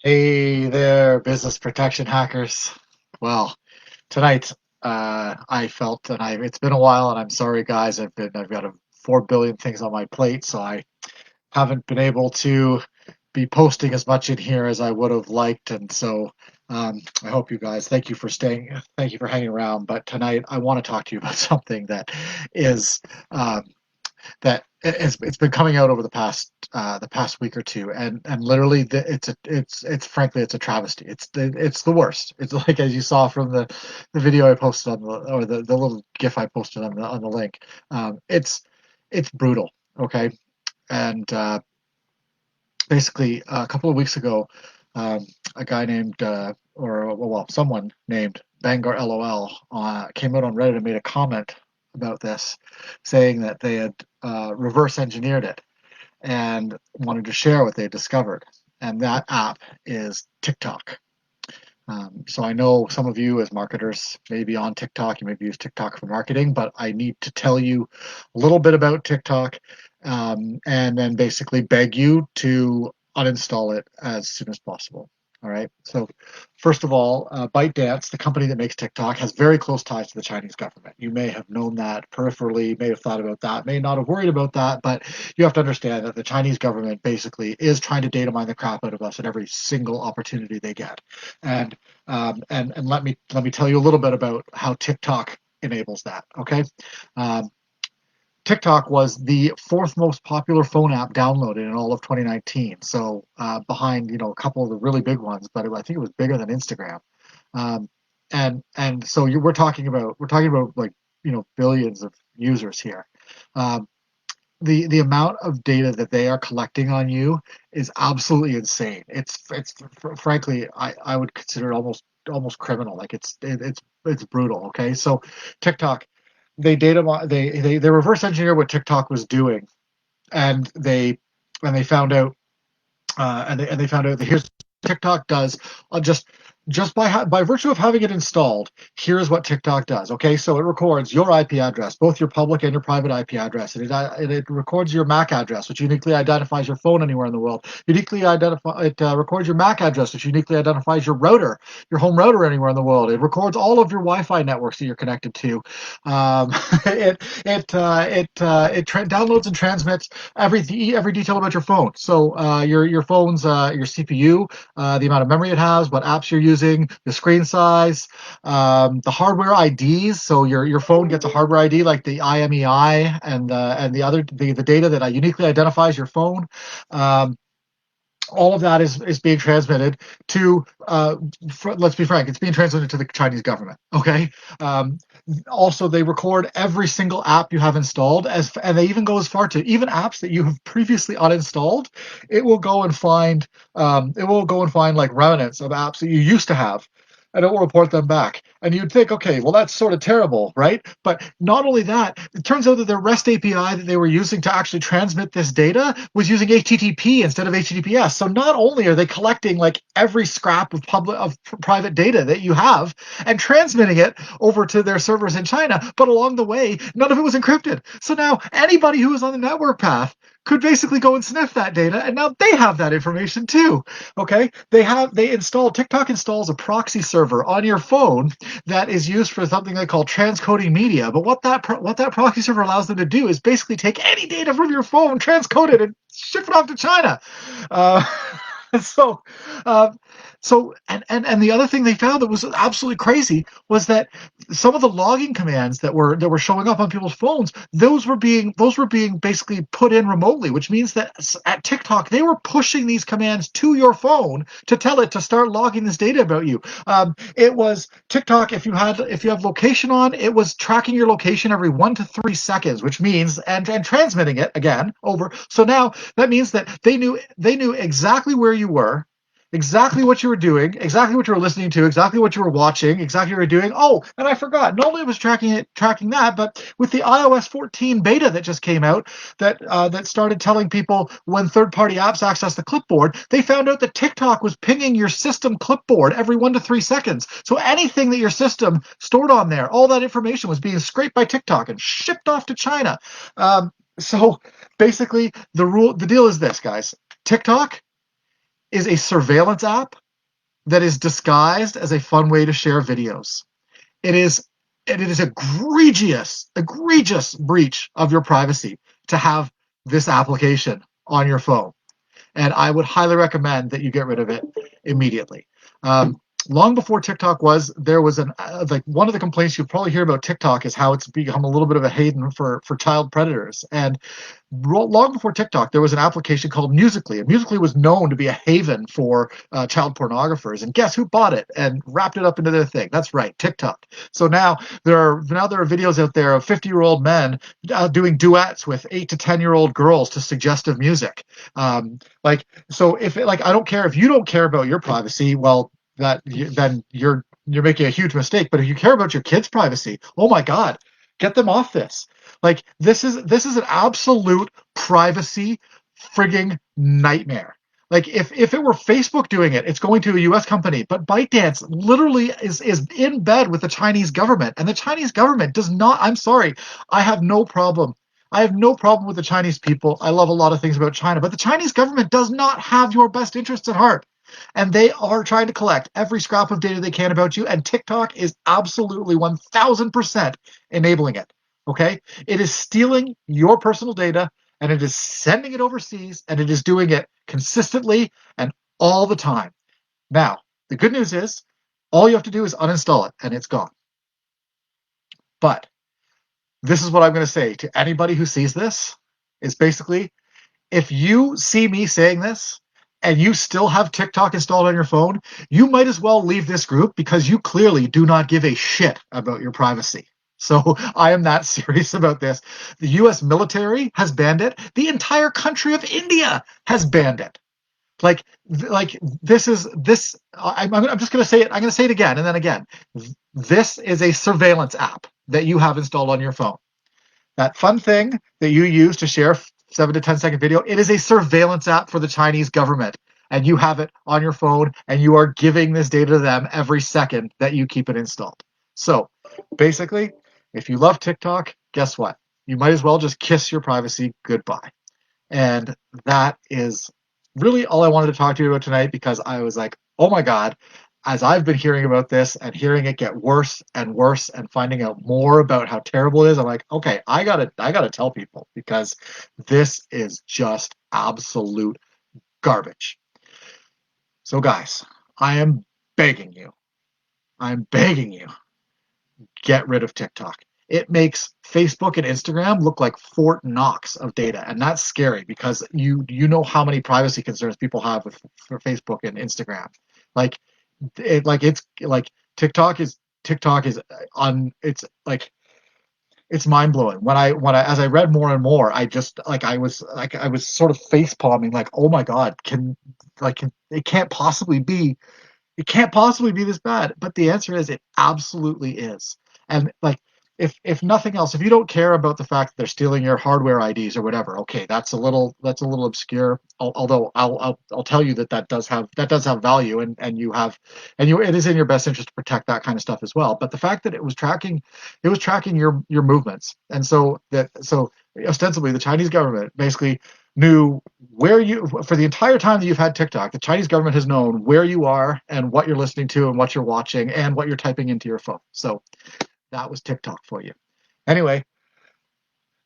Hey there, business protection hackers. Well, tonight I felt, and it's been a while, and I'm sorry, guys. I've got 4 billion things on my plate, so I haven't been able to be posting as much in here as I would have liked, and so I hope you guys. Thank you for staying. Thank you for hanging around. But tonight I want to talk to you about something that is um, it's been coming out over the past week or two, and literally it's frankly it's a travesty. It's the worst. It's like, as you saw from the video I posted on the little GIF I posted on the link. It's brutal. Okay, and basically a couple of weeks ago, a guy named someone named Bangar LOL came out on Reddit and made a comment about this, saying that they had reverse engineered it and wanted to share what they discovered. And that app is TikTok. So I know some of you as marketers may be on TikTok, you maybe use TikTok for marketing, but I need to tell you a little bit about TikTok, and then basically beg you to uninstall it as soon as possible. All right. So, first of all, ByteDance, the company that makes TikTok, has very close ties to the Chinese government. You may have known that peripherally, may have thought about that, may not have worried about that, but you have to understand that the Chinese government basically is trying to data mine the crap out of us at every single opportunity they get. And and let me tell you a little bit about how TikTok enables that. Okay. Um, TikTok was the fourth most popular phone app downloaded in all of 2019. So behind a couple of the really big ones, but I think it was bigger than Instagram. Um, and so we're talking about like billions of users here. Um, the amount of data that they are collecting on you is absolutely insane. It's frankly I would consider it almost criminal. Like it's brutal. Okay, so TikTok, they reverse engineer what TikTok was doing, and they found out and they found out that here's what TikTok does. Just by virtue of having it installed, here's what TikTok does. Okay, so it records your IP address, both your public and your private IP address, and it records your MAC address, which uniquely identifies your phone anywhere in the world. It records your MAC address, which uniquely identifies your router, your home router anywhere in the world. It records all of your Wi-Fi networks that you're connected to. It downloads and transmits every detail about your phone. So your phone's your CPU, the amount of memory it has, what apps you're using, the screen size, the hardware IDs. So your phone gets a hardware ID like the IMEI and the data that uniquely identifies your phone. Um, all of that is being transmitted to let's be frank, it's being transmitted to the Chinese government. Okay. um, Also, they record every single app you have installed, and they even go as far to even apps that you have previously uninstalled. It will go and find like remnants of apps that you used to have, and it will report them back. And you'd think, okay, well, that's sort of terrible, right? But not only that, it turns out that the REST API that they were using to actually transmit this data was using HTTP instead of HTTPS. So not only are they collecting like every scrap of private data that you have and transmitting it over to their servers in China, but along the way, none of it was encrypted. So now anybody who is on the network path could basically go and sniff that data, and now they have that information too. Okay, TikTok installs a proxy server on your phone that is used for something they call transcoding media. But what that proxy server allows them to do is basically take any data from your phone, transcode it, and ship it off to China. Uh, so, uh, and the other thing they found that was absolutely crazy was that some of the logging commands that were showing up on people's phones, those were being basically put in remotely, which means that at TikTok they were pushing these commands to your phone to tell it to start logging this data about you. It was TikTok, if you have location on, it was tracking your location every 1 to 3 seconds, which means and transmitting it again over. So now that means that they knew exactly where you were, exactly what you were doing, exactly what you were listening to, exactly what you were watching, exactly what you were doing. Oh, and I forgot. Not only was tracking that, but with the iOS 14 beta that just came out, that started telling people when third-party apps access the clipboard, they found out that TikTok was pinging your system clipboard every 1 to 3 seconds. So anything that your system stored on there, all that information was being scraped by TikTok and shipped off to China. So basically, the deal is this, guys. TikTok, is a surveillance app that is disguised as a fun way to share videos. It is and it is egregious breach of your privacy to have this application on your phone. And I would highly recommend that you get rid of it immediately. Long before TikTok there was like one of the complaints you probably hear about TikTok is how it's become a little bit of a haven for child predators. And long before TikTok, there was an application called Musical.ly, and Musical.ly was known to be a haven for child pornographers. And guess who bought it and wrapped it up into their thing? That's right, TikTok. So now there are videos out there of 50-year-old men doing duets with 8 to 10-year-old girls to suggestive music. So if I don't care if you don't care about your privacy, well, then you're making a huge mistake. But if you care about your kids' privacy, oh my God, get them off this. Like this is an absolute privacy frigging nightmare. Like if it were Facebook doing it, it's going to a US company. But ByteDance literally is in bed with the Chinese government. And the Chinese government does not, I'm sorry, I have no problem. I have no problem with the Chinese people. I love a lot of things about China, but the Chinese government does not have your best interests at heart. And they are trying to collect every scrap of data they can about you. And TikTok is absolutely 1000% enabling it. Okay? It is stealing your personal data and it is sending it overseas and it is doing it consistently and all the time. Now, the good news is all you have to do is uninstall it and it's gone. But this is what I'm going to say to anybody who sees this is basically, if you see me saying this and you still have TikTok installed on your phone, you might as well leave this group because you clearly do not give a shit about your privacy. So I am that serious about this. The US military has banned it. The entire country of India has banned it. Like this is this. I'm just going to say it. I'm going to say it again and then again. This is a surveillance app that you have installed on your phone. That fun thing that you use to share 7 to 10 second video, it is a surveillance app for the Chinese government. And you have it on your phone and you are giving this data to them every second that you keep it installed. So basically, if you love TikTok, guess what? You might as well just kiss your privacy goodbye. And that is really all I wanted to talk to you about tonight because I was like, oh my God, as I've been hearing about this and hearing it get worse and worse and finding out more about how terrible it is, I'm like, okay, I gotta tell people because this is just absolute garbage. So guys, I am begging you, get rid of TikTok. It makes Facebook and Instagram look like Fort Knox of data, and that's scary because you know how many privacy concerns people have with for Facebook and Instagram. Like it's like TikTok is on it's mind blowing. When I as I read more and more, I just I was sort of face palming like, oh my God, it can't possibly be this bad. But the answer is it absolutely is. And if nothing else, if you don't care about the fact that they're stealing your hardware IDs or whatever, okay, that's a little obscure. Although I'll tell you that does have value, and it is in your best interest to protect that kind of stuff as well. But the fact that it was tracking your movements, and so ostensibly the Chinese government basically knew where you for the entire time that you've had TikTok. The Chinese government has known where you are and what you're listening to and what you're watching and what you're typing into your phone. So that was TikTok for you. Anyway,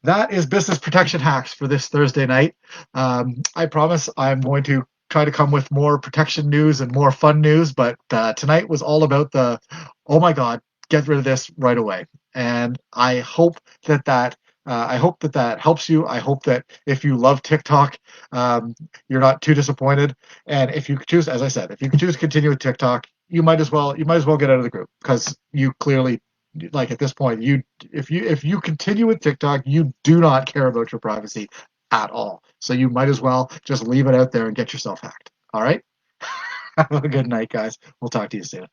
that is business protection hacks for this Thursday night. I promise I'm going to try to come with more protection news and more fun news, but tonight was all about oh my God, get rid of this right away. And I hope that helps you. I hope that if you love TikTok, you're not too disappointed. And if you choose, as I said, if you choose to continue with TikTok, you might as well get out of the group because you clearly, at this point, if you continue with TikTok, you do not care about your privacy at all. So you might as well just leave it out there and get yourself hacked. All right. Have a good night, guys. We'll talk to you soon.